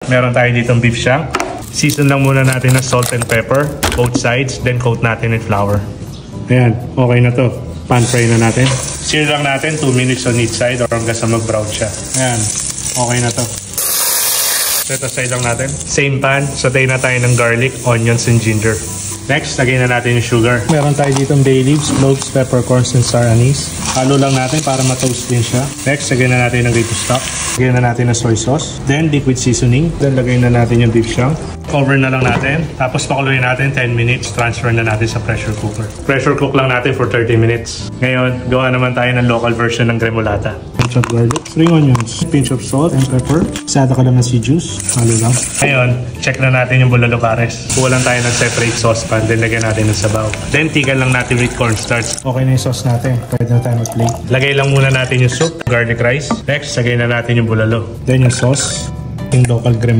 Meron tayo ditong beef shank. Season lang muna natin ng salt and pepper, both sides, then coat natin in flour. Ayan, okay na to. Pan fry na natin. Sear lang natin 2 minutes on each side or hanggang sa mag-brown siya. Ayan, okay na to. Set aside lang natin. Same pan, sautay na tayo ng garlic, onions, and ginger. Next, lagay na natin yung sugar. Meron tayo ditong bay leaves, cloves, peppercorns, and star anise. Halo lang natin para ma-toast din siya. Next, lagay na natin ng gato stock. Lagay na natin ng soy sauce. Then, liquid seasoning. Then, lagay na natin yung beef shank. Cover na lang natin. Tapos, pakuluin natin 10 minutes. Transfer na natin sa pressure cooker. Pressure cook lang natin for 30 minutes. Ngayon, gawa naman tayo ng local version ng gremolata. Pinch of garlic, spring onions, pinch of salt and pepper. Sada ka lang ng sea juice. Halo lang. Ngayon, check na natin yung bulalo pares. Kuha lang tayo ng separate saucepan. Then, lagyan natin ng sabaw. Then, tigan lang natin with cornstarch. Okay na yung sauce natin. Pwede na tayo mag-plate. Lagay lang muna natin yung soup, garlic rice. Next, lagay na natin yung bulalo. Then, yung sauce, yung local gremolata.